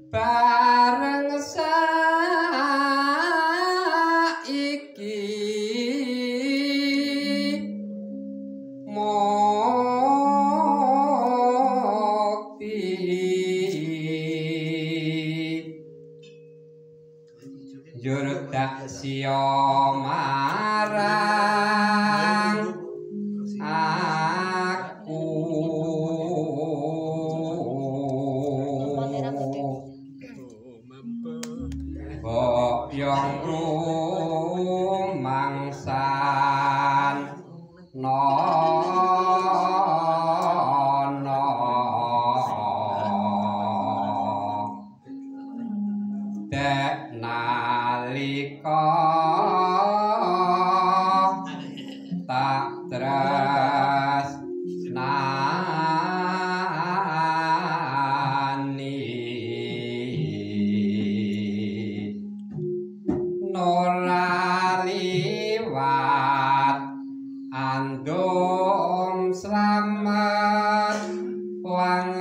bareng saiki mukti jurdak sia marang aku boyong rumangsan nono dek nalika tak tresnani ora liwat andum slamet lang